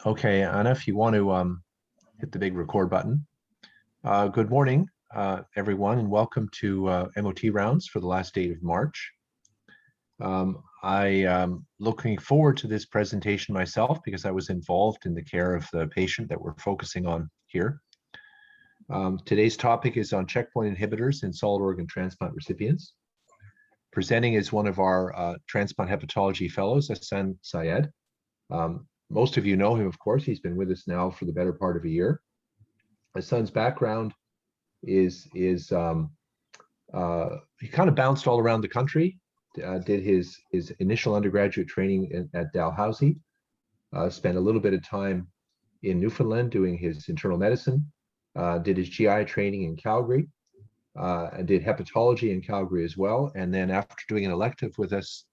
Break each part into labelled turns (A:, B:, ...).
A: Okay, Anna, if you want to hit the big record button. Good morning, everyone, and welcome to MOT rounds for the last date of March. I am looking forward to this presentation myself because I was involved in the care of the patient that we're focusing on here. Today's topic is on checkpoint inhibitors in solid organ transplant recipients. Presenting is one of our transplant hepatology fellows, Ahsan Syed. Most of you know him, of course. He's been with us now for the better part of a year. Ahsan's background is he kind of bounced all around the country, did his initial undergraduate training at Dalhousie, spent a little bit of time in Newfoundland doing his internal medicine, did his GI training in Calgary, and did hepatology in Calgary as well. And then after doing an elective with us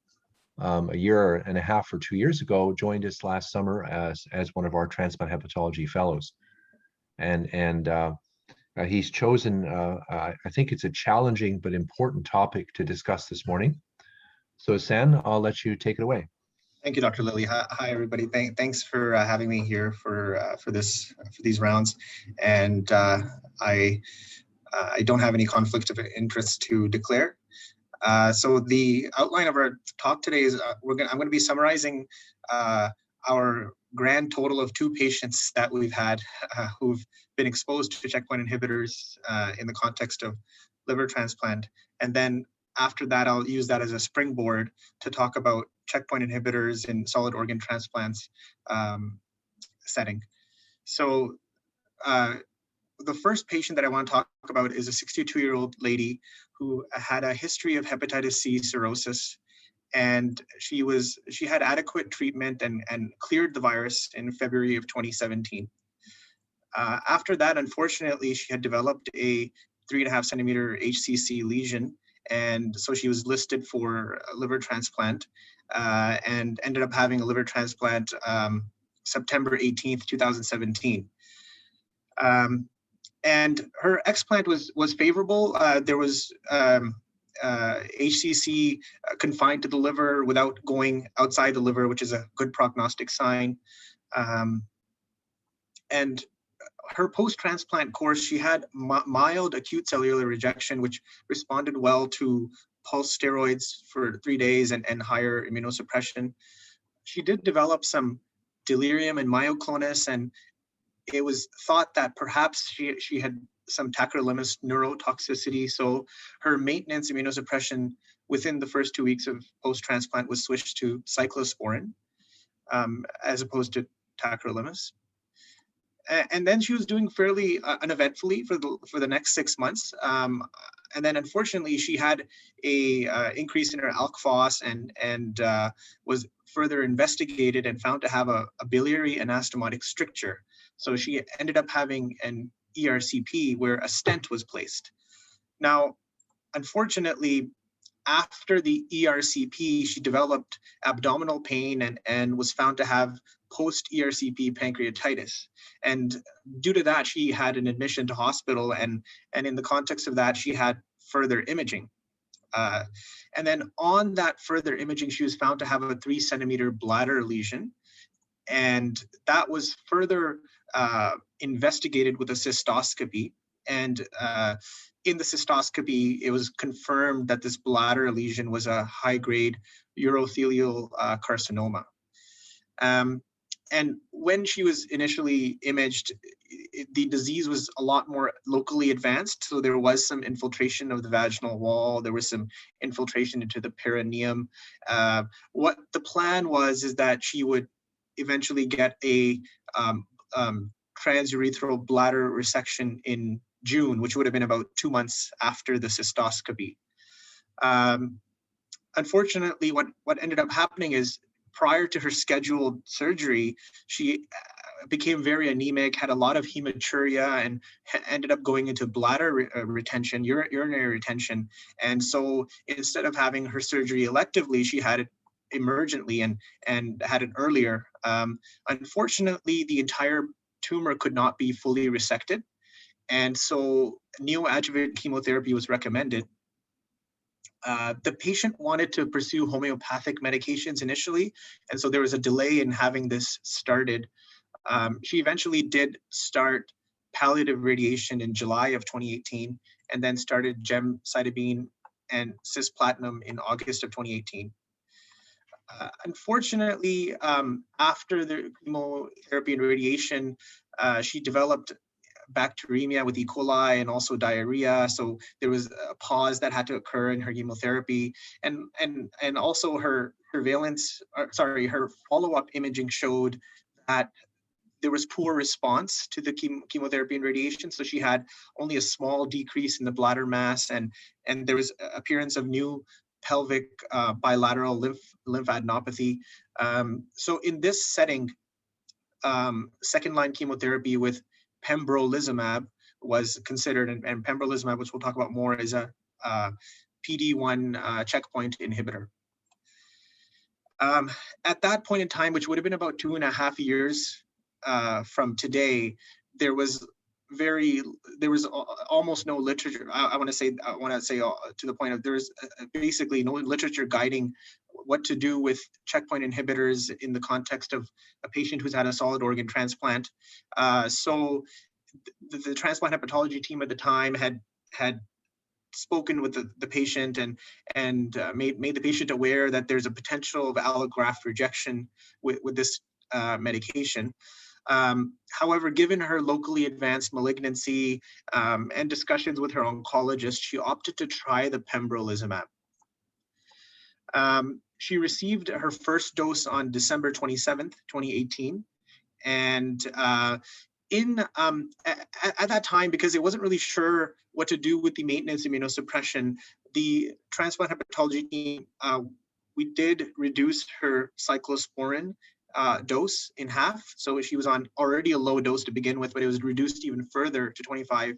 A: a year and a half or 2 years ago, joined us last summer as one of our transplant hepatology fellows. And he's chosen, I think it's a challenging but important topic to discuss this morning. So Ahsan, I'll let you take it away.
B: Thank you, Dr. Lilly. Hi, everybody. Thanks for having me here for these rounds. And I don't have any conflict of interest to declare. So the outline of our talk today is I'm going to be summarizing our grand total of 2 patients that we've had who've been exposed to checkpoint inhibitors in the context of liver transplant. And then after that, I'll use that as a springboard to talk about checkpoint inhibitors in solid organ transplants setting. So the first patient that I want to talk about is a 62-year-old lady who had a history of hepatitis C cirrhosis, and she had adequate treatment and cleared the virus in February of 2017. After that, unfortunately, she had developed a 3.5 centimeter HCC lesion, and so she was listed for a liver transplant and ended up having a liver transplant September 18th, 2017. And her explant was favorable. There was HCC confined to the liver without going outside the liver, which is a good prognostic sign. And her post-transplant course, she had mild acute cellular rejection, which responded well to pulse steroids for 3 days and higher immunosuppression. She did develop some delirium and myoclonus, and it was thought that perhaps she had some tacrolimus neurotoxicity. So her maintenance immunosuppression within the first 2 weeks of post-transplant was switched to cyclosporin as opposed to tacrolimus. And then she was doing fairly uneventfully for the next 6 months. And then unfortunately, she had a increase in her ALK phos and was further investigated and found to have a biliary anastomotic stricture. So she ended up having an ERCP where a stent was placed. Now, unfortunately, after the ERCP, she developed abdominal pain and was found to have post-ERCP pancreatitis. And due to that, she had an admission to hospital, and in the context of that, she had further imaging. And then on that further imaging, she was found to have a 3 centimeter bladder lesion. And that was further investigated with a cystoscopy. And in the cystoscopy, it was confirmed that this bladder lesion was a high-grade urothelial carcinoma. And when she was initially imaged, the disease was a lot more locally advanced. So there was some infiltration of the vaginal wall. There was some infiltration into the perineum. What the plan was is that she would eventually get a transurethral bladder resection in June, which would have been about 2 months after the cystoscopy. Unfortunately, what ended up happening is prior to her scheduled surgery, she became very anemic, had a lot of hematuria, and ended up going into bladder retention, urinary retention. And so instead of having her surgery electively, she had it emergently and had it earlier. Unfortunately, the entire tumor could not be fully resected. And so neoadjuvant chemotherapy was recommended. The patient wanted to pursue homeopathic medications initially, and so there was a delay in having this started. She eventually did start palliative radiation in July of 2018, and then started gemcitabine and cisplatin in August of 2018. Unfortunately, after the chemotherapy and radiation, she developed bacteremia with E. coli and also diarrhea. So there was a pause that had to occur in her chemotherapy, and also her surveillance, her follow-up imaging showed that there was poor response to the chemotherapy and radiation. So she had only a small decrease in the bladder mass, and there was appearance of new pelvic bilateral lymphadenopathy. So in this setting, second-line chemotherapy with pembrolizumab was considered, and pembrolizumab, which we'll talk about more, is a PD-1 checkpoint inhibitor. At that point in time, which would have been about 2.5 years from today, there was almost no literature. I want to say to the point of there's basically no literature guiding what to do with checkpoint inhibitors in the context of a patient who's had a solid organ transplant. So the transplant hepatology team at the time had spoken with the patient and made the patient aware that there's a potential of allograft rejection with this medication. However, given her locally advanced malignancy and discussions with her oncologist, she opted to try the pembrolizumab. She received her first dose on December 27th, 2018. And at that time, because it wasn't really sure what to do with the maintenance immunosuppression, the transplant hepatology team, we did reduce her cyclosporin dose in half. So she was on already a low dose to begin with, but it was reduced even further to 25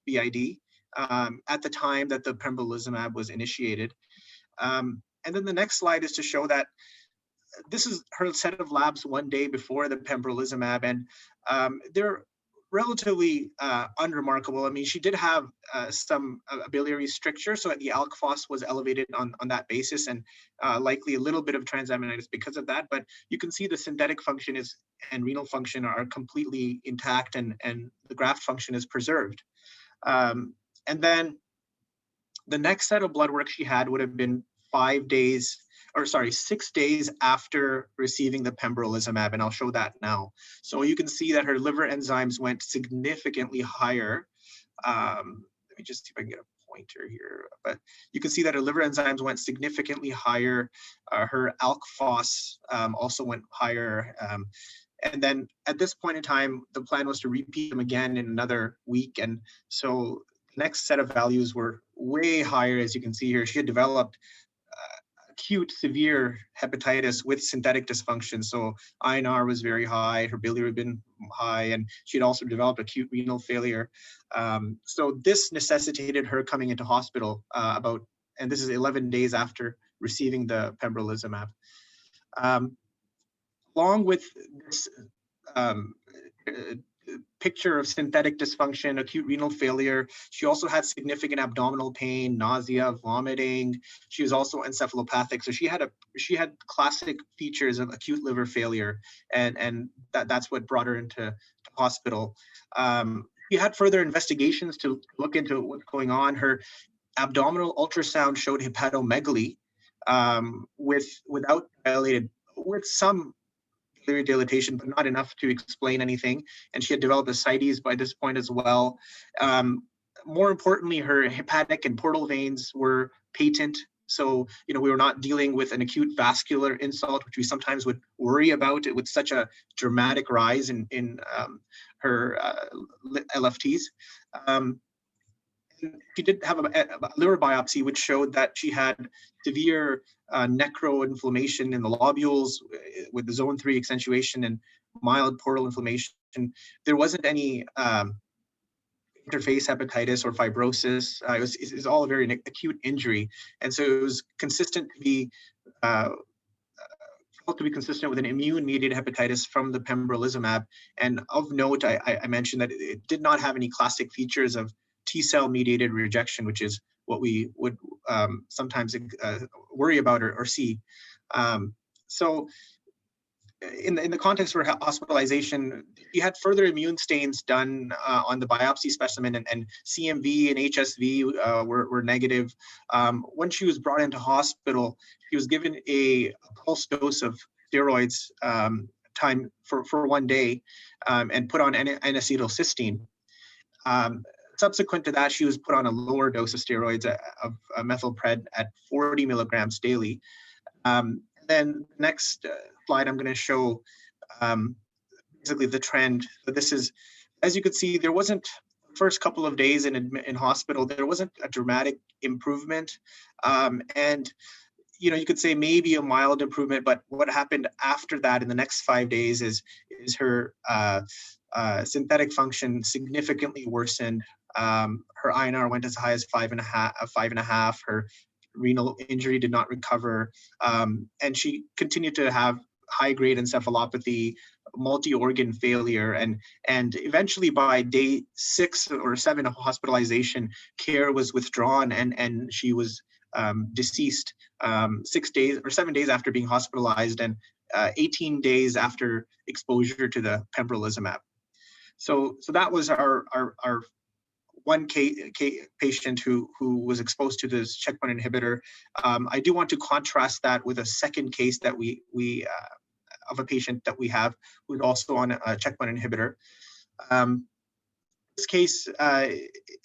B: BID at the time that the pembrolizumab was initiated. And then the next slide is to show that this is her set of labs one day before the pembrolizumab, and they're relatively unremarkable. I mean, she did have some biliary stricture, so the alk phos was elevated on that basis, and likely a little bit of transaminitis because of that. But you can see the synthetic function and renal function are completely intact, and the graft function is preserved. And then the next set of blood work she had would have been 6 days after receiving the pembrolizumab, and I'll show that now. So you can see that her liver enzymes went significantly higher. Let me just see if I can get a pointer here. But you can see that her liver enzymes went significantly higher. Her alk phos also went higher. And then at this point in time, the plan was to repeat them again in another week. And so the next set of values were way higher, as you can see here. She had developed acute severe hepatitis with synthetic dysfunction. So INR was very high, her bilirubin high, and she had also developed acute renal failure. So this necessitated her coming into hospital and this is 11 days after receiving the pembrolizumab. Along with this picture of synthetic dysfunction, acute renal failure, she also had significant abdominal pain, nausea, vomiting. She was also encephalopathic. So she had classic features of acute liver failure, and that's what brought her into hospital. She had further investigations to look into what's going on. Her abdominal ultrasound showed hepatomegaly without dilated, with some dilatation, but not enough to explain anything. And she had developed ascites by this point as well. More importantly, her hepatic and portal veins were patent. So, we were not dealing with an acute vascular insult, which we sometimes would worry about with such a dramatic rise in her LFTs. She did have a liver biopsy, which showed that she had severe necroinflammation in the lobules with the zone 3 accentuation and mild portal inflammation. There wasn't any interface hepatitis or fibrosis. It was all a very acute injury. And so it was consistent to be consistent with an immune-mediated hepatitis from the pembrolizumab. And of note, I mentioned that it did not have any classic features of T-cell mediated rejection, which is what we would sometimes worry about or see. So in the context for hospitalization, she had further immune stains done on the biopsy specimen, and CMV and HSV were negative. When she was brought into hospital, she was given a pulse dose of steroids time for 1 day and put on N-acetylcysteine. Subsequent to that, she was put on a lower dose of steroids of methylpred at 40 milligrams daily. Then next slide, I'm going to show basically the trend. So this is, as you could see, there wasn't, first couple of days in hospital, there wasn't a dramatic improvement. And you could say maybe a mild improvement, but what happened after that in the next 5 days is her synthetic function significantly worsened. Her INR went as high as 5.5. Her renal injury did not recover, and she continued to have high-grade encephalopathy, multi-organ failure, and eventually by day 6 or 7 of hospitalization, care was withdrawn, and she was deceased 6 days or 7 days after being hospitalized, and 18 days after exposure to the pembrolizumab. So that was our one patient who was exposed to this checkpoint inhibitor. I do want to contrast that with a second case that we of a patient that we have who's also on a checkpoint inhibitor. This case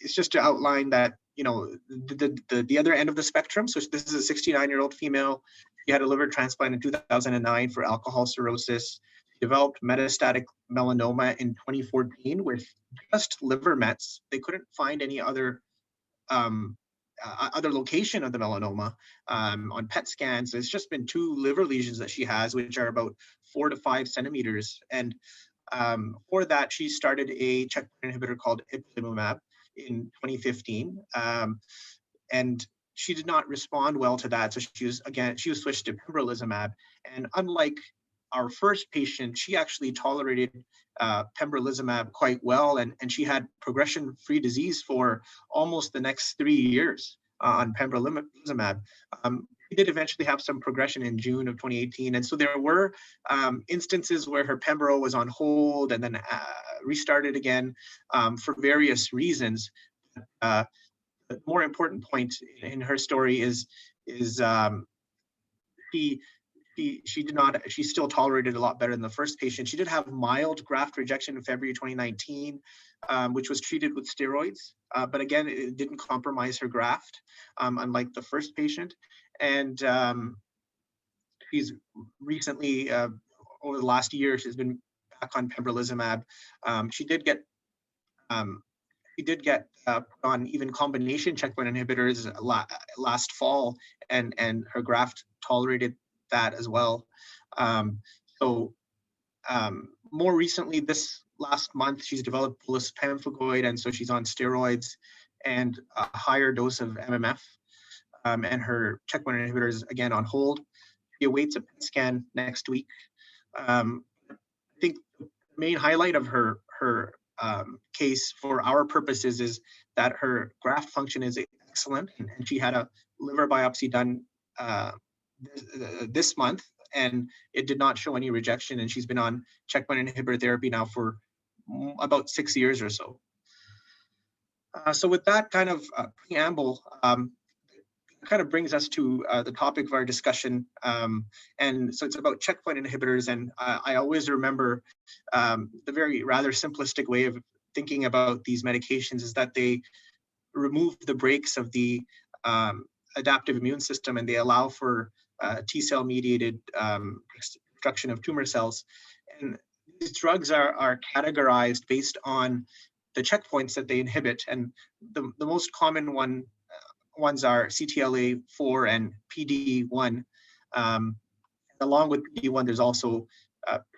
B: is just to outline that the other end of the spectrum. So this is a 69-year-old female. She had a liver transplant in 2009 for alcohol cirrhosis. Developed metastatic melanoma in 2014 with just liver mets. They couldn't find any other location of the melanoma on PET scans. It's just been 2 liver lesions that she has, which are about 4 to 5 centimeters. And for that, she started a checkpoint inhibitor called ipilimumab in 2015. And she did not respond well to that. So she was switched to pembrolizumab. And unlike our first patient, she actually tolerated pembrolizumab quite well, and she had progression-free disease for almost the next 3 years on pembrolizumab. She did eventually have some progression in June of 2018, and so there were instances where her pembro was on hold and then restarted again for various reasons. The more important point in her story is she still tolerated a lot better than the first patient. She did have mild graft rejection in February 2019, which was treated with steroids. But again, it didn't compromise her graft, unlike the first patient. And she's recently, over the last year, she's been back on pembrolizumab. She did get on even combination checkpoint inhibitors last fall, and her graft tolerated that as well. More recently, this last month, she's developed bullous pemphigoid, and so she's on steroids and a higher dose of MMF, and her checkpoint inhibitor is again on hold. She awaits a PET scan next week. I think the main highlight of her case for our purposes is that her graft function is excellent, and she had a liver biopsy done this month, and it did not show any rejection, and she's been on checkpoint inhibitor therapy now for about 6 years or so. So with that kind of preamble, kind of brings us to the topic of our discussion, and so it's about checkpoint inhibitors, and I always remember the very rather simplistic way of thinking about these medications is that they remove the brakes of the adaptive immune system, and they allow for T-cell mediated destruction of tumor cells. And these drugs are categorized based on the checkpoints that they inhibit, and the most common ones are CTLA-4 and PD-1. Along with PD-1, there's also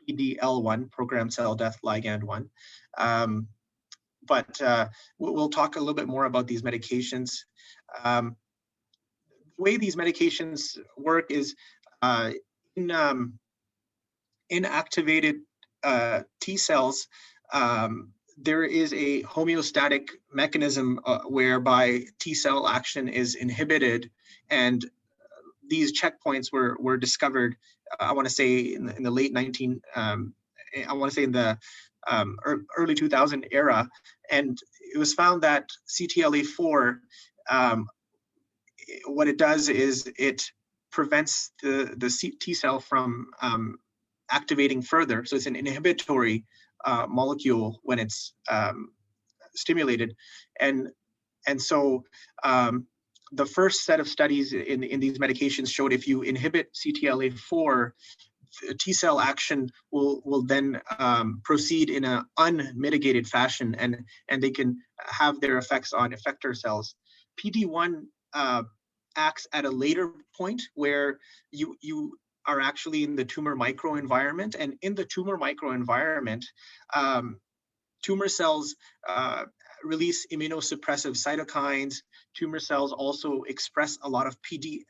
B: PDL-1, programmed cell death ligand 1. But we'll talk a little bit more about these medications. The way these medications work is in activated T cells, there is a homeostatic mechanism whereby T cell action is inhibited, and these checkpoints were discovered I want to say in the late early 2000 era, and it was found that CTLA4, what it does is it prevents the T cell from activating further. So it's an inhibitory molecule when it's stimulated, and so the first set of studies in these medications showed if you inhibit CTLA4, T cell action will then proceed in an unmitigated fashion, and they can have their effects on effector cells. PD-1 acts at a later point where you are actually in the tumor microenvironment, and in the tumor microenvironment, tumor cells release immunosuppressive cytokines. Tumor cells also express a lot of PD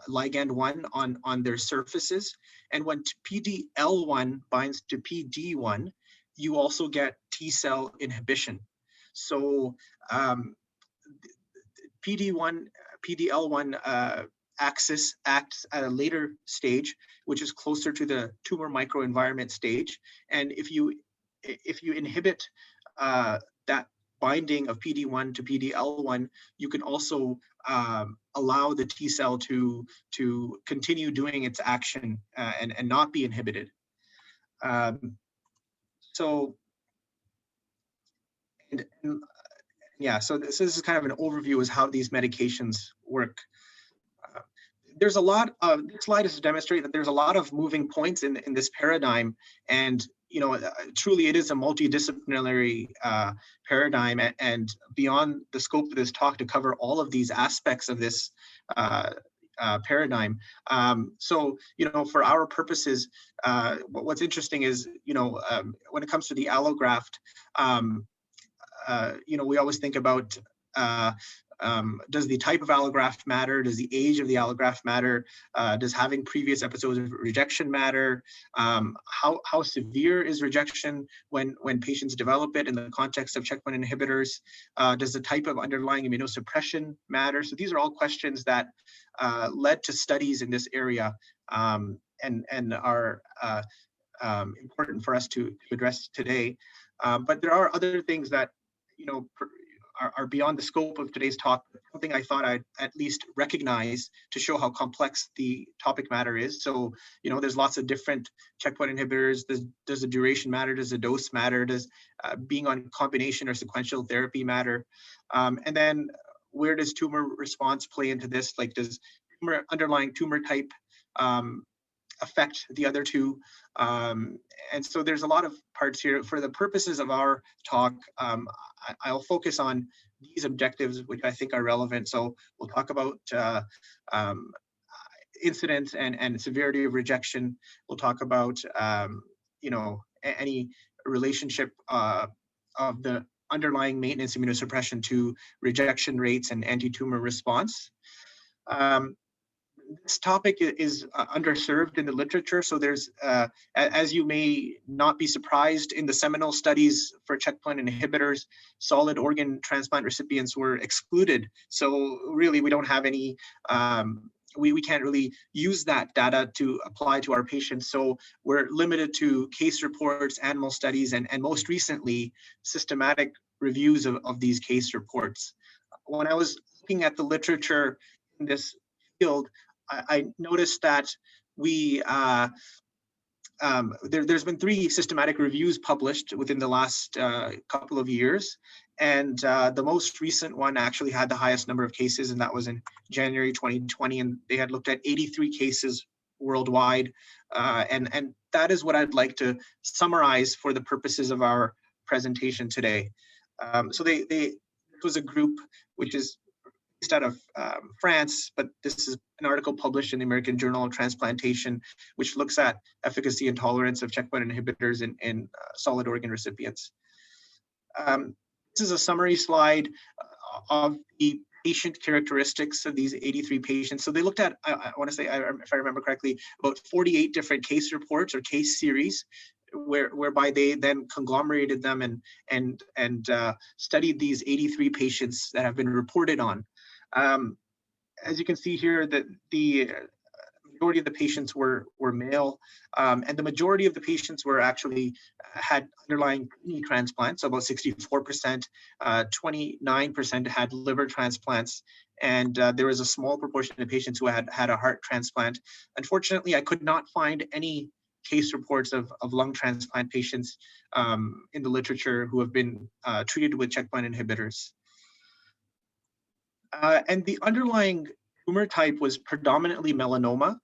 B: ligand 1 on their surfaces. And when PDL1 binds to PD1, you also get T cell inhibition. So PDL1 axis acts at a later stage, which is closer to the tumor microenvironment stage. And if you inhibit that binding of PD1 to PDL1, you can also allow the T cell to continue doing its action and not be inhibited. So this is kind of an overview as how these medications work. There's a lot of, this slide is to demonstrate that there's a lot of moving points in this paradigm, and truly it is a multidisciplinary paradigm, and beyond the scope of this talk to cover all of these aspects of this paradigm. So for our purposes, what's interesting is when it comes to the allograft, we always think about does the type of allograft matter? Does the age of the allograft matter? Does having previous episodes of rejection matter? How severe is rejection when patients develop it in the context of checkpoint inhibitors? Does the type of underlying immunosuppression matter? So these are all questions that led to studies in this area and are important for us to address today. But there are other things that are beyond the scope of today's talk, something I thought I'd at least recognize to show how complex the topic matter is. So, there's lots of different checkpoint inhibitors. Does the duration matter? Does the dose matter? Does being on combination or sequential therapy matter? And then where does tumor response play into this? Like, does underlying tumor type affect the other two? And so there's a lot of parts here. For the purposes of our talk, I'll focus on these objectives, which I think are relevant. So we'll talk about incidence and severity of rejection. We'll talk about any relationship of the underlying maintenance immunosuppression to rejection rates and anti-tumor response. This topic is underserved in the literature. So there's, as you may not be surprised, in the seminal studies for checkpoint inhibitors, solid organ transplant recipients were excluded. So really, we don't have any, we can't really use that data to apply to our patients. So we're limited to case reports, animal studies, and most recently, systematic reviews of these case reports. When I was looking at the literature in this field, I noticed that there's been 3 systematic reviews published within the last couple of years, and the most recent one actually had the highest number of cases, and that was in January 2020, and they had looked at 83 cases worldwide, and that is what I'd like to summarize for the purposes of our presentation today. So it was a group which is based out of France, but this is an article published in the American Journal of Transplantation, which looks at efficacy and tolerance of checkpoint inhibitors in solid organ recipients. This is a summary slide of the patient characteristics of these 83 patients. So they looked at, I want to say, if I remember correctly, about 48 different case reports or case series, whereby they then conglomerated them and studied these 83 patients that have been reported on. As you can see here, that the majority of the patients were male, and the majority of the patients were actually had underlying kidney transplants, so about 64%, 29% had liver transplants, and there was a small proportion of patients who had a heart transplant. Unfortunately, I could not find any case reports of lung transplant patients in the literature who have been treated with checkpoint inhibitors. And the underlying tumor type was predominantly melanoma.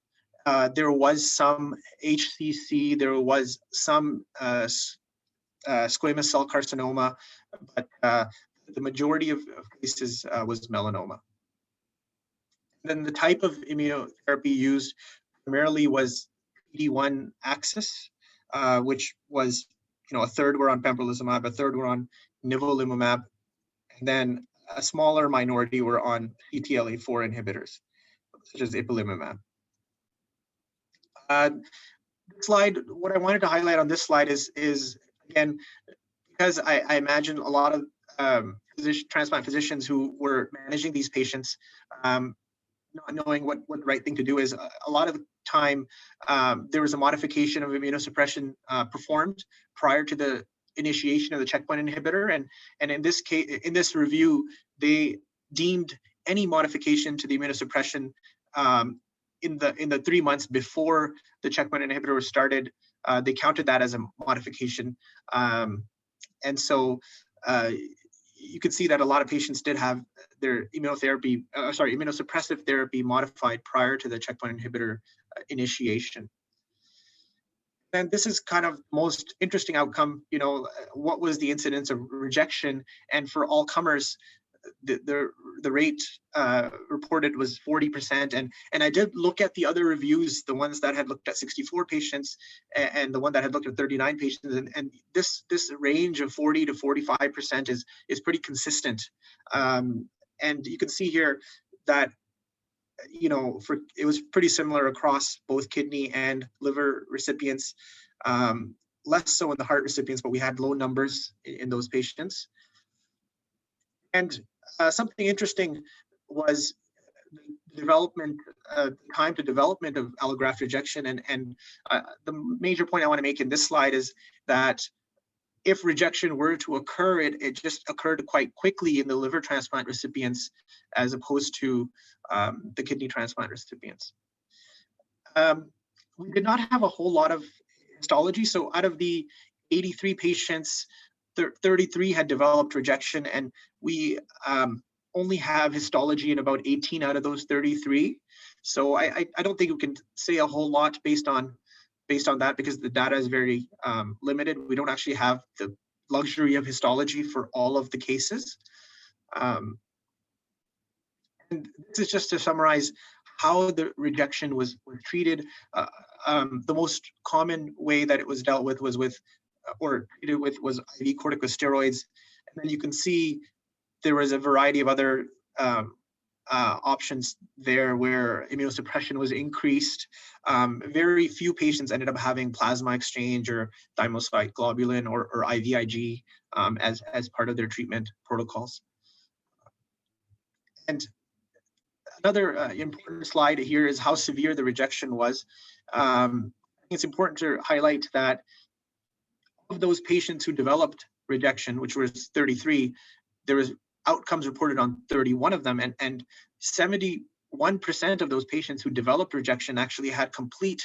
B: There was some HCC, there was some squamous cell carcinoma, but the majority of cases was melanoma. Then the type of immunotherapy used primarily was PD-1 axis, which was, a third were on pembrolizumab, a third were on nivolumab, and then a smaller minority were on CTLA-4 inhibitors, such as ipilimumab. Slide, what I wanted to highlight on this slide is again, because I imagine a lot of transplant physicians who were managing these patients, not knowing what the right thing to do is, a lot of the time there was a modification of immunosuppression performed prior to the initiation of the checkpoint inhibitor, and in this case, in this review, they deemed any modification to the immunosuppression in the 3 months before the checkpoint inhibitor was started, they counted that as a modification, and so you could see that a lot of patients did have their immunosuppressive therapy modified prior to the checkpoint inhibitor initiation. And this is kind of most interesting outcome, what was the incidence of rejection? And for all comers, the rate reported was 40%. And I did look at the other reviews, the ones that had looked at 64 patients and the one that had looked at 39 patients. And this range of 40 to 45% is pretty consistent. And you can see here that it was pretty similar across both kidney and liver recipients, less so in the heart recipients, but we had low numbers in those patients. And something interesting was the development, time to development of allograft rejection. And the major point I want to make in this slide is that if rejection were to occur, it just occurred quite quickly in the liver transplant recipients as opposed to the kidney transplant recipients. We did not have a whole lot of histology. So out of the 83 patients, 33 had developed rejection, and we only have histology in about 18 out of those 33. So I don't think we can say a whole lot based on that, because the data is very limited. We don't actually have the luxury of histology for all of the cases. And this is just to summarize how the rejection was treated. The most common way that it was dealt with was treated with IV corticosteroids. And then you can see there was a variety of other options there where immunosuppression was increased. Very few patients ended up having plasma exchange or thymocyte globulin or IVIG as part of their treatment protocols. And another important slide here is how severe the rejection was. I think it's important to highlight that of those patients who developed rejection, which was 33, there was outcomes reported on 31 of them, and 71% of those patients who developed rejection actually had complete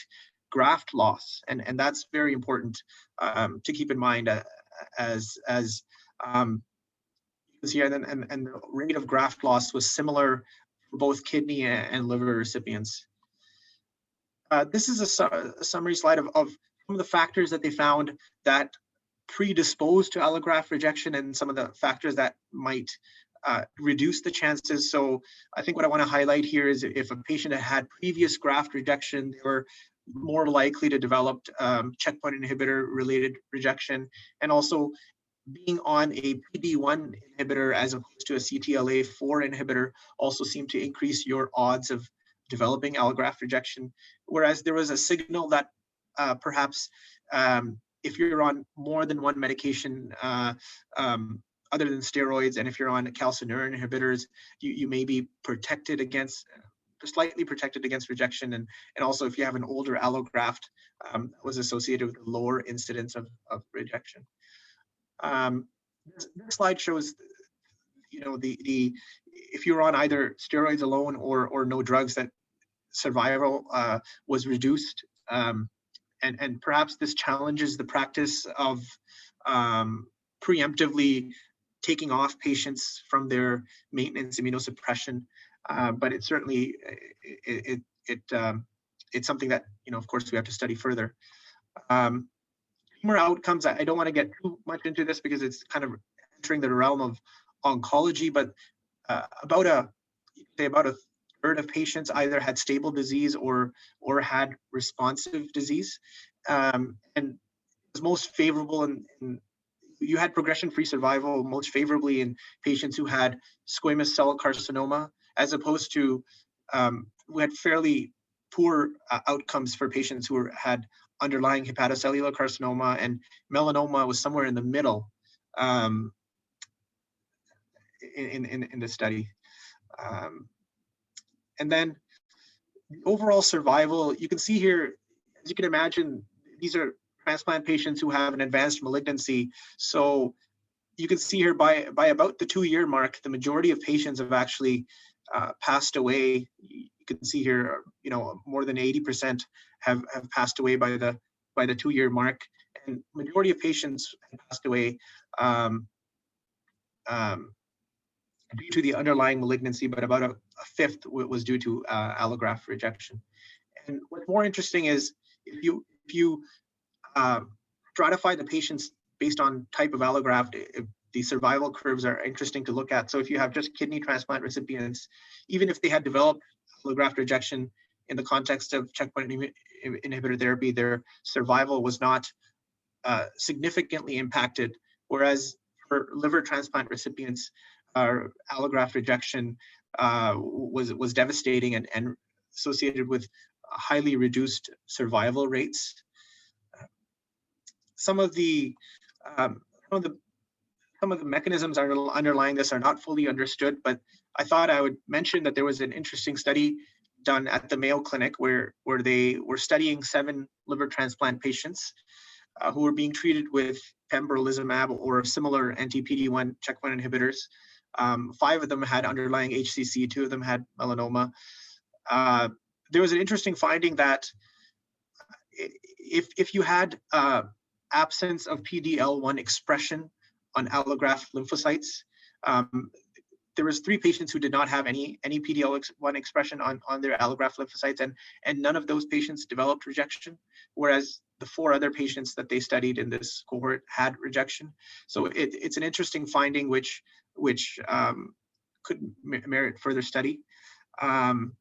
B: graft loss, and that's very important to keep in mind as you can see here, and the rate of graft loss was similar for both kidney and liver recipients. This is a summary slide of some of the factors that they found that predisposed to allograft rejection and some of the factors that might reduce the chances. So I think what I want to highlight here is if a patient had previous graft rejection, they were more likely to develop checkpoint inhibitor related rejection, and also being on a PD-1 inhibitor as opposed to a CTLA-4 inhibitor also seemed to increase your odds of developing allograft rejection. Whereas there was a signal that perhaps if you're on more than one medication other than steroids, and if you're on calcineurin inhibitors, you may be protected against slightly protected against rejection, and also if you have an older allograft, was associated with a lower incidence of rejection. This slide shows, the if you're on either steroids alone or no drugs, that survival was reduced, and perhaps this challenges the practice of preemptively taking off patients from their maintenance immunosuppression, but it certainly it's something that, of course, we have to study further. Tumor outcomes, I don't want to get too much into this because it's kind of entering the realm of oncology, but about a third of patients either had stable disease or had responsive disease, and it was most favorable in you had progression-free survival most favorably in patients who had squamous cell carcinoma, as opposed to who had fairly poor outcomes for patients who had underlying hepatocellular carcinoma, and melanoma was somewhere in the middle in the study. And then overall survival, you can see here, as you can imagine, these are transplant patients who have an advanced malignancy. So you can see here by about the 2-year mark, the majority of patients have actually passed away. You can see here, more than 80% have passed away by the 2-year mark, and majority of patients have passed away due to the underlying malignancy, but about a fifth was due to allograft rejection. And what's more interesting is if you stratify the patients based on type of allograft, the survival curves are interesting to look at. So if you have just kidney transplant recipients, even if they had developed allograft rejection in the context of checkpoint inhibitor therapy, their survival was not significantly impacted, whereas for liver transplant recipients, allograft rejection was devastating and associated with highly reduced survival rates. Some of the mechanisms underlying this are not fully understood, but I thought I would mention that there was an interesting study done at the Mayo Clinic where they were studying 7 liver transplant patients who were being treated with pembrolizumab or similar anti-PD-1 checkpoint inhibitors. 5 of them had underlying HCC, 2 of them had melanoma. There was an interesting finding that if you had absence of PD-L1 expression on allograft lymphocytes, there was 3 patients who did not have any PD-L1 expression on their allograft lymphocytes, and none of those patients developed rejection, whereas the 4 other patients that they studied in this cohort had rejection. So it's an interesting finding which could merit further study. And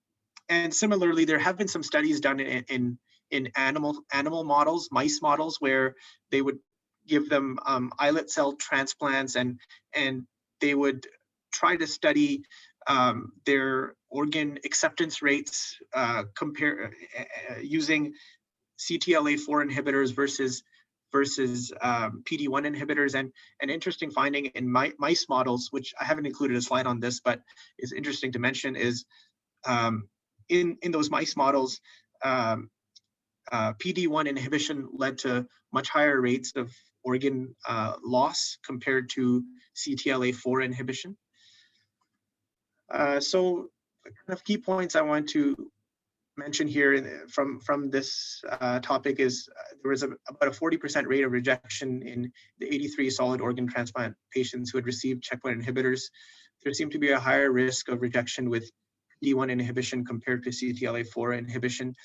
B: similarly, there have been some studies done in animal models, mice models, where they would give them islet cell transplants, and they would try to study their organ acceptance rates, using CTLA-4 inhibitors versus PD-1 inhibitors. And an interesting finding in mice models, which I haven't included a slide on this, but is interesting to mention, is in those mice models, PD-1 inhibition led to much higher rates of organ loss compared to CTLA-4 inhibition. So kind of key points I want to mention here from this topic is there was about a 40% rate of rejection in the 83 solid organ transplant patients who had received checkpoint inhibitors. There seemed to be a higher risk of rejection with PD-1 inhibition compared to CTLA-4 inhibition.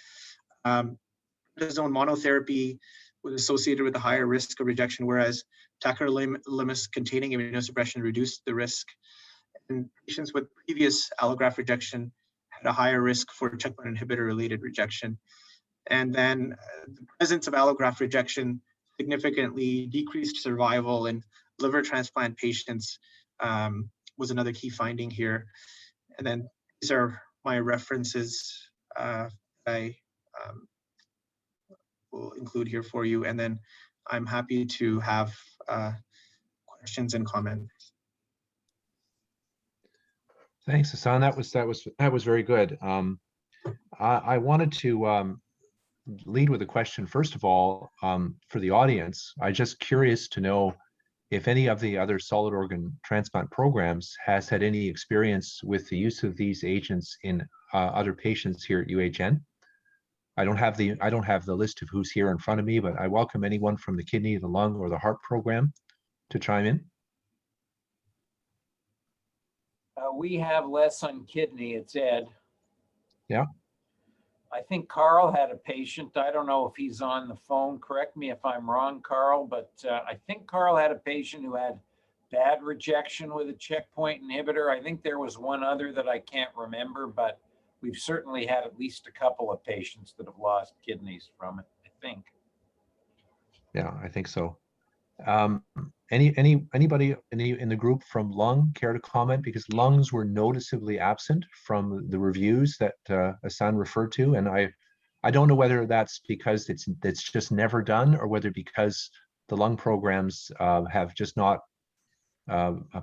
B: Prednisone monotherapy was associated with a higher risk of rejection, whereas tacrolimus-containing immunosuppression reduced the risk. And patients with previous allograft rejection had a higher risk for checkpoint inhibitor-related rejection. And then the presence of allograft rejection significantly decreased survival in liver transplant patients was another key finding here. And then these are my references I will include here for you. And then I'm happy to have questions and comments.
A: Thanks, Hassan. That was very good. I wanted to lead with a question. First of all, for the audience, I'm just curious to know if any of the other solid organ transplant programs has had any experience with the use of these agents in other patients here at UHN. I don't have the list of who's here in front of me, but I welcome anyone from the kidney, the lung, or the heart program to chime in.
C: We have less on kidney. It's Ed.
A: Yeah.
C: I think Carl had a patient. I don't know if he's on the phone. Correct me if I'm wrong, Carl, but I think Carl had a patient who had bad rejection with a checkpoint inhibitor. I think there was one other that I can't remember, but we've certainly had at least a couple of patients that have lost kidneys from it, I think.
A: Yeah, I think so. Anybody in the group from lung care to comment, because lungs were noticeably absent from the reviews that Ahsan referred to, and I don't know whether that's because it's just never done, or whether because the lung programs have just not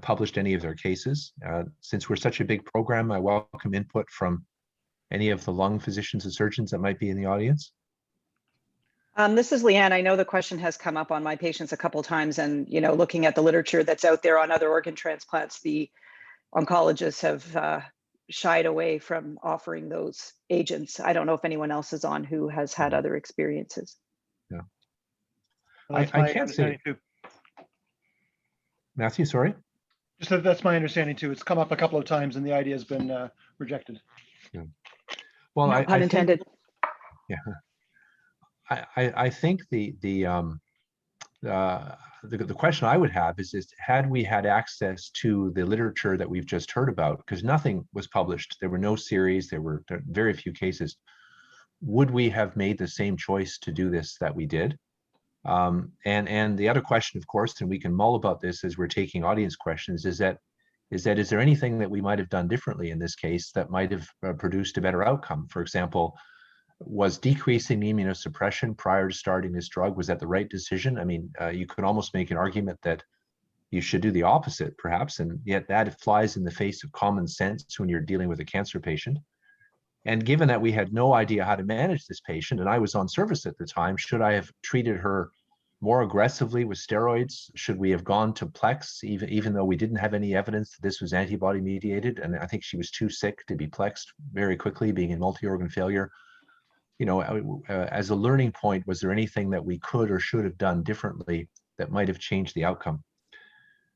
A: published any of their cases. Since we're such a big program, I welcome input from any of the lung physicians and surgeons that might be in the audience.
D: This is Leanne. I know the question has come up on my patients a couple of times, and looking at the literature that's out there on other organ transplants, the oncologists have shied away from offering those agents. I don't know if anyone else is on who has had other experiences.
A: Yeah,
E: Well,
A: I can't say.
E: too.
A: Matthew, sorry.
E: Just that's my understanding too. It's come up a couple of times, and the idea has been rejected.
A: Yeah. Well,
D: No, pun intended.
A: Yeah. I think the question I would have is had we had access to the literature that we've just heard about, because nothing was published, there were no series, there were very few cases, would we have made the same choice to do this that we did? And the other question, of course, and we can mull about this as we're taking audience questions, is there anything that we might have done differently in this case that might have produced a better outcome? For example, was decreasing the immunosuppression prior to starting this drug, was that the right decision? I mean, you could almost make an argument that you should do the opposite, perhaps, and yet that flies in the face of common sense when you're dealing with a cancer patient. And given that we had no idea how to manage this patient, and I was on service at the time, should I have treated her more aggressively with steroids? Should we have gone to Plex, even though we didn't have any evidence that this was antibody mediated? And I think she was too sick to be Plexed very quickly, being in multi-organ failure. As a learning point, was there anything that we could or should have done differently that might have changed the outcome?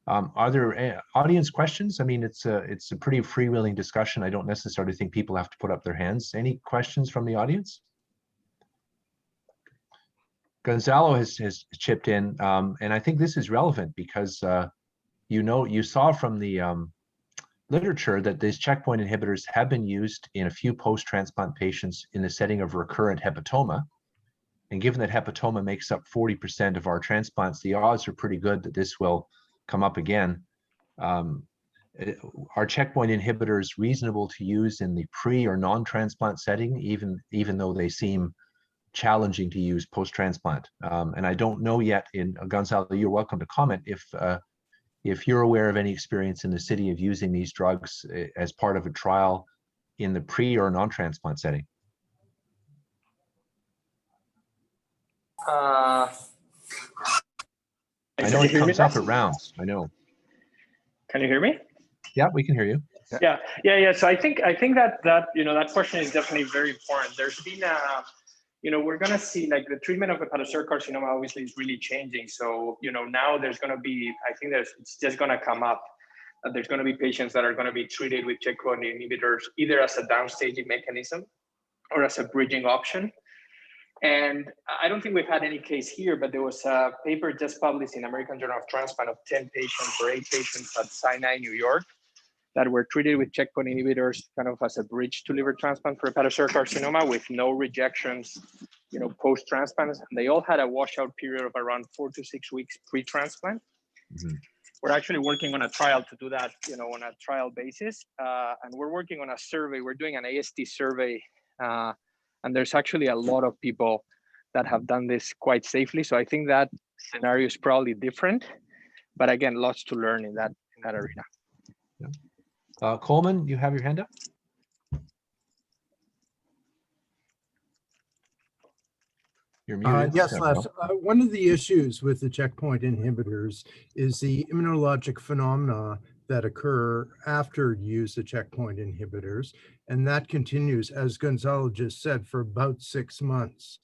A: Are there audience questions? I mean, it's a pretty freewheeling discussion. I don't necessarily think people have to put up their hands. Any questions from the audience? Gonzalo has chipped in, and I think this is relevant because you saw from the literature that these checkpoint inhibitors have been used in a few post-transplant patients in the setting of recurrent hepatoma. And given that hepatoma makes up 40% of our transplants, the odds are pretty good that this will come up again. Are checkpoint inhibitors reasonable to use in the pre or non-transplant setting, even though they seem challenging to use post-transplant? And I don't know yet, Gonzalo, you're welcome to comment if you're aware of any experience in the city of using these drugs as part of a trial in the pre or non-transplant setting. I know it comes up at rounds. I know.
F: Can you hear me?
A: Yeah, we can hear you.
F: Yeah. So I think that question is definitely very important. There's been we're going to see, like, the treatment of hepatocellular carcinoma obviously is really changing. So, now there's going to be, I think it's just going to come up. There's going to be patients that are going to be treated with checkpoint inhibitors, either as a downstaging mechanism or as a bridging option. And I don't think we've had any case here, but there was a paper just published in American Journal of Transplant of 10 patients or 8 patients at Sinai, New York, that were treated with checkpoint inhibitors kind of as a bridge to liver transplant for hepatocellular carcinoma with no rejections, post-transplant. And they all had a washout period of around 4 to 6 weeks pre-transplant. Mm-hmm. We're actually working on a trial to do that, on a trial basis. And we're working on a survey. We're doing an AST survey. And there's actually a lot of people that have done this quite safely. So I think that scenario is probably different. But again, lots to learn in that arena.
A: Yeah. Coleman, you have your hand up? You're muted.
G: Yes,
A: There we
G: Les.
A: go.
G: One of the issues with the checkpoint inhibitors is the immunologic phenomena that occur after use of checkpoint inhibitors, and that continues, as Gonzalo just said, for about 6 months.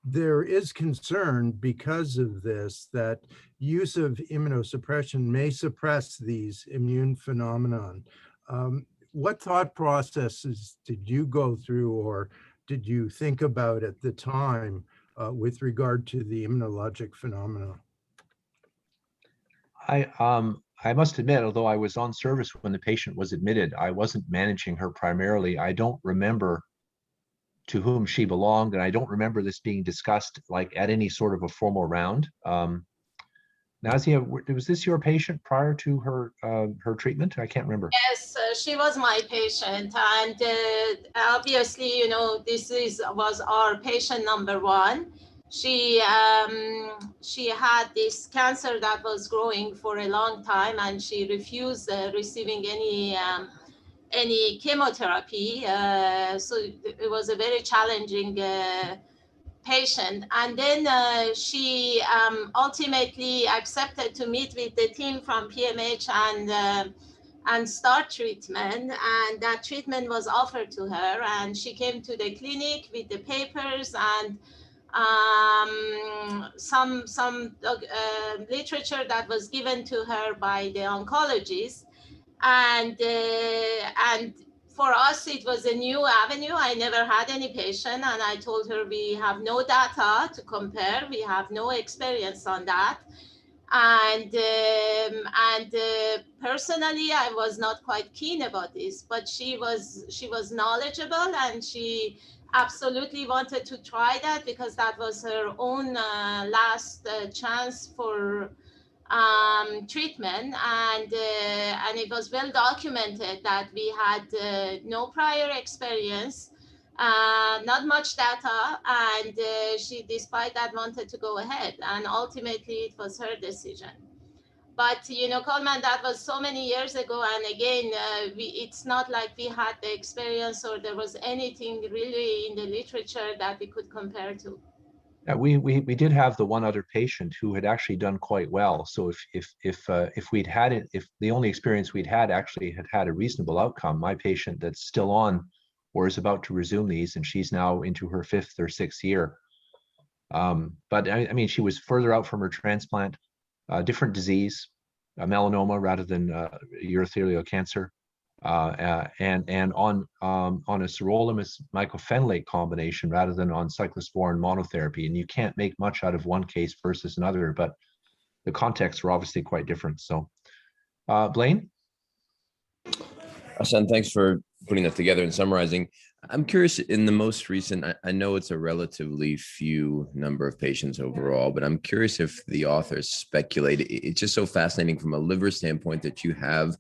G: There is concern because of this that use of immunosuppression may suppress these immune phenomenon. What thought processes did you go through, or did you think about at the time with regard to the immunologic phenomena?
A: I must admit, although I was on service when the patient was admitted, I wasn't managing her primarily. I don't remember to whom she belonged, and I don't remember this being discussed like at any sort of a formal round. Nazia, was this your patient prior to her her treatment? I can't remember.
H: Yes, she was my patient, and obviously, you know, this was our patient number one. She had this cancer that was growing for a long time, and she refused receiving any chemotherapy. So it was a very challenging patient. And then she ultimately accepted to meet with the team from PMH and start treatment. And that treatment was offered to her. And she came to the clinic with the papers and some literature that was given to her by the oncologist. And for us, it was a new avenue. I never had any patient, and I told her we have no data to compare. We have no experience on that. And personally, I was not quite keen about this, but she was knowledgeable, and she absolutely wanted to try that because that was her own last chance for treatment, and it was well documented that we had no prior experience, not much data, and she, despite that, wanted to go ahead, and ultimately it was her decision. But you know, Coleman, that was so many years ago, and again, it's not like we had the experience or there was anything really in the literature that we could compare to.
A: We did have the one other patient who had actually done quite well. So if we'd had it, if the only experience we'd had actually had a reasonable outcome, my patient that's still on or is about to resume these, and she's now into her 5th or 6th year. But I mean, she was further out from her transplant, different disease, melanoma rather than urothelial cancer. And on a sirolimus mycophenolate combination rather than on cyclosporin monotherapy. And you can't make much out of one case versus another, but the contexts were obviously quite different. So, Blaine?
I: Ahsan, thanks for putting that together and summarizing. I'm curious, in the most recent, I know it's a relatively few number of patients overall, but I'm curious if the authors speculate. It's just so fascinating from a liver standpoint that you have,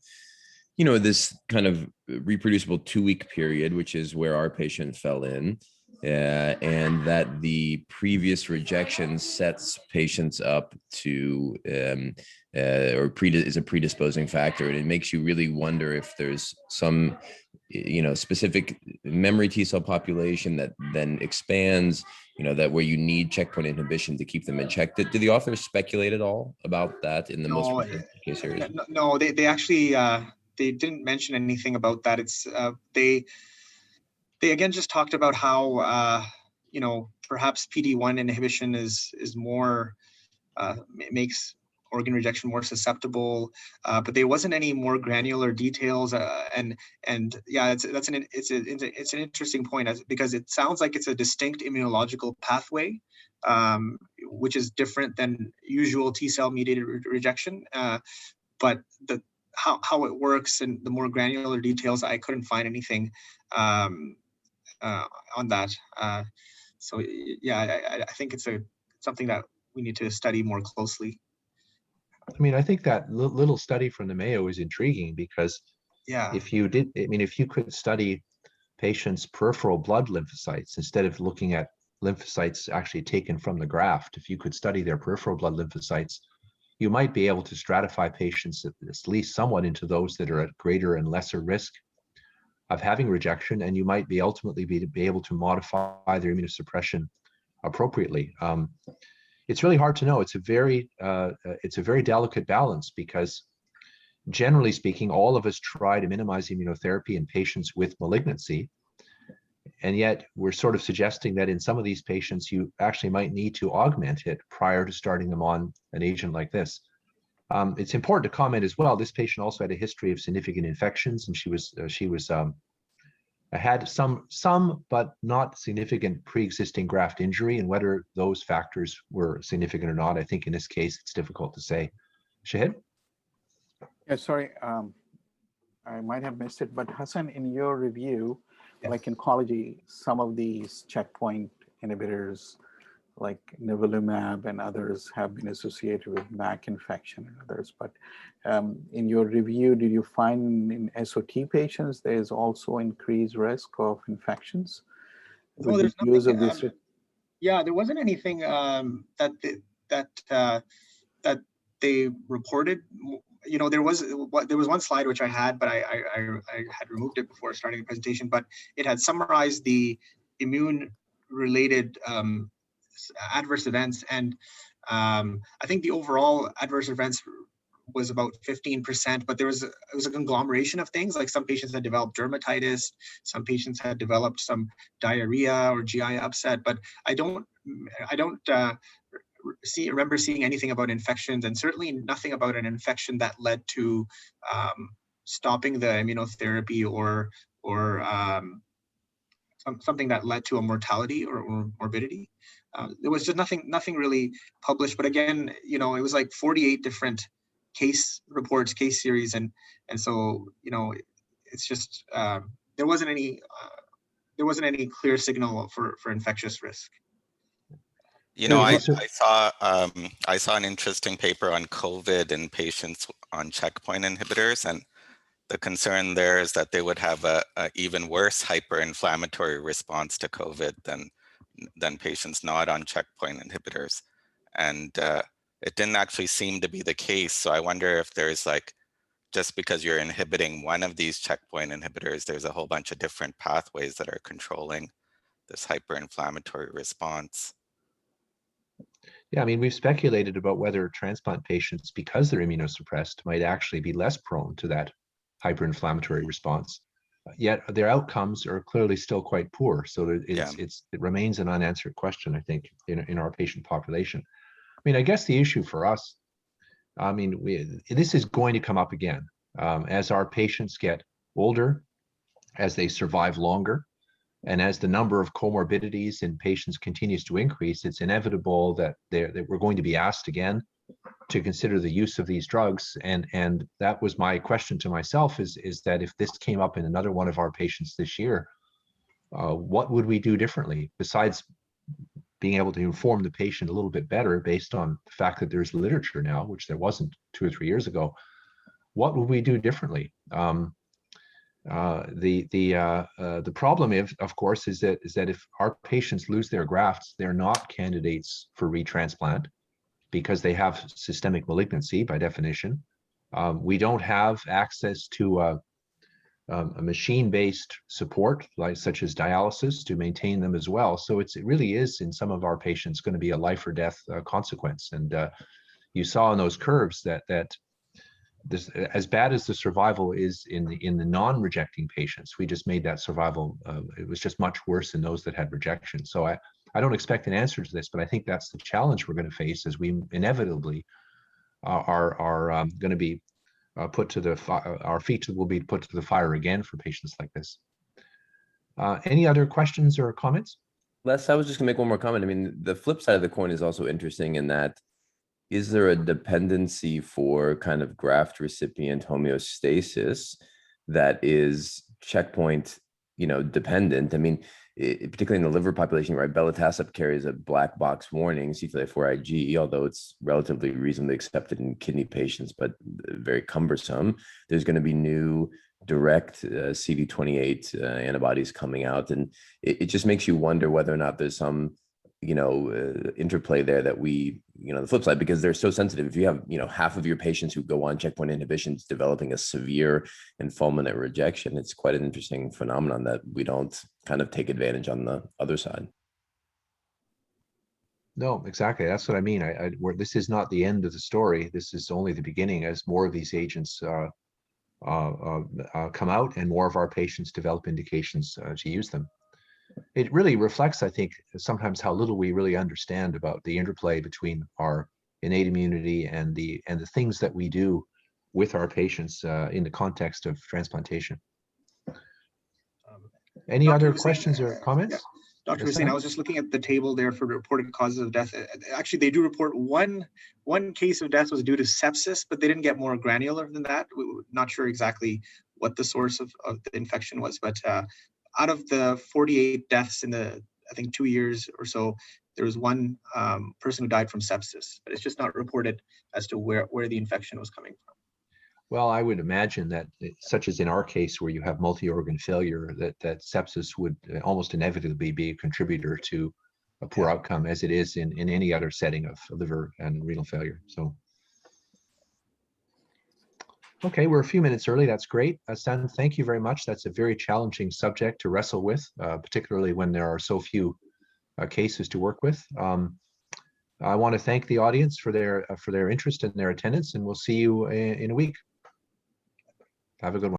I: you know, this kind of reproducible 2-week period, which is where our patient fell in, and that the previous rejection sets patients up to, is a predisposing factor. And it makes you really wonder if there's some, you know, specific memory T cell population that then expands, you know, that where you need checkpoint inhibition to keep them in check. Did the authors speculate at all about that in the most recent case series?
B: No, they actually, they didn't mention anything about that. It's they again just talked about how you know, perhaps PD-1 inhibition is more makes organ rejection more susceptible, but there wasn't any more granular details. And yeah, it's an interesting point, because it sounds like it's a distinct immunological pathway, which is different than usual T-cell mediated rejection. But how it works and the more granular details, I couldn't find anything on that. So yeah, I think it's something that we need to study more closely.
A: I mean, I think that little study from the Mayo is intriguing because if you could study patients' peripheral blood lymphocytes instead of looking at lymphocytes actually taken from the graft, if you could study their peripheral blood lymphocytes, you might be able to stratify patients at least somewhat into those that are at greater and lesser risk of having rejection, and you might be ultimately be able to modify their immunosuppression appropriately. It's really hard to know. It's a very delicate balance, because generally speaking, all of us try to minimize immunotherapy in patients with malignancy. And yet we're sort of suggesting that in some of these patients, you actually might need to augment it prior to starting them on an agent like this. It's important to comment as well, this patient also had a history of significant infections, and she had some but not significant pre-existing graft injury, and whether those factors were significant or not, I think in this case, it's difficult to say. Shahid?
J: Yeah, sorry, I might have missed it, but Hassan, in your review, like in oncology, some of these checkpoint inhibitors like nivolumab and others have been associated with MAC infection and others. But in your review, did you find in SOT patients there's also increased risk of infections?
B: No, there's nothing. Yeah, there wasn't anything that they reported. You know, there was one slide which I had, but I had removed it before starting the presentation. But it had summarized the immune-related adverse events, and I think the overall adverse events was about 15%, but it was a conglomeration of things. Like some patients had developed dermatitis, some patients had developed some diarrhea or GI upset, but I don't remember seeing anything about infections, and certainly nothing about an infection that led to stopping the immunotherapy or something that led to a mortality or morbidity. There was just nothing really published. But again, you know, it was like 48 different case reports, case series, and so, you know, it's just there wasn't any clear signal for infectious risk.
K: You know, I saw an interesting paper on COVID in patients on checkpoint inhibitors, and the concern there is that they would have a even worse hyperinflammatory response to COVID than patients not on checkpoint inhibitors. And it didn't actually seem to be the case. So I wonder if there's like, just because you're inhibiting one of these checkpoint inhibitors, there's a whole bunch of different pathways that are controlling this hyperinflammatory response.
A: Yeah, I mean, we've speculated about whether transplant patients, because they're immunosuppressed, might actually be less prone to that hyperinflammatory response. Yet their outcomes are clearly still quite poor. So it remains an unanswered question, I think, in our patient population. I mean, I guess the issue for us, I mean, this is going to come up again as our patients get older, as they survive longer, and as the number of comorbidities in patients continues to increase. It's inevitable that we're going to be asked again to consider the use of these drugs. And that was my question to myself, is that if this came up in another one of our patients this year, what would we do differently, besides being able to inform the patient a little bit better based on the fact that there's literature now, which there wasn't 2 or 3 years ago? What would we do differently? The problem, of course, is that if our patients lose their grafts, they're not candidates for retransplant because they have systemic malignancy by definition. We don't have access to a machine-based support, such as dialysis, to maintain them as well. So it really is, in some of our patients, going to be a life or death consequence. And you saw in those curves that this, as bad as the survival is in the non-rejecting patients, we just made that survival, it was just much worse in those that had rejection. So I don't expect an answer to this, but I think that's the challenge we're going to face, as we inevitably are going to be put to the our feet will be put to the fire again for patients like this. Any other questions or comments?
I: Les, I was just gonna make one more comment. I mean, the flip side of the coin is also interesting in that, is there a dependency for kind of graft recipient homeostasis that is checkpoint, dependent? I mean, particularly in the liver population, right? Belatacept carries a black box warning, CTLA-4 Ig, although it's relatively reasonably accepted in kidney patients, but very cumbersome. There's going to be new direct CD28 antibodies coming out, and it just makes you wonder whether or not there's some interplay there that we the flip side, because they're so sensitive. If you have, half of your patients who go on checkpoint inhibitions developing a severe and fulminant rejection, it's quite an interesting phenomenon that we don't kind of take advantage on the other side.
A: No, exactly. That's what I mean. Where this is not the end of the story. This is only the beginning as more of these agents come out and more of our patients develop indications to use them. It really reflects, I think, sometimes how little we really understand about the interplay between our innate immunity and the things that we do with our patients in the context of transplantation. Any
B: Dr.
A: other
B: Hussain,
A: questions or comments?
B: Yeah. Dr.
A: Yes,
B: Hussain,
A: sir.
B: I was just looking at the table there for the reported causes of death. Actually, they do report one case of death was due to sepsis, but they didn't get more granular than that. We're not sure exactly what the source of the infection was, but out of the 48 deaths in the, I think, 2 years or so, there was one person who died from sepsis, but it's just not reported as to where the infection was coming from.
A: Well, I would imagine that, such as in our case, where you have multi-organ failure, that sepsis would almost inevitably be a contributor to a poor outcome, as it is in any other setting of liver and renal failure. So, okay, we're a few minutes early. That's great. Ahsan, thank you very much. That's a very challenging subject to wrestle with, particularly when there are so few cases to work with. I want to thank the audience for their interest and their attendance, and we'll see you in a week. Have a good one.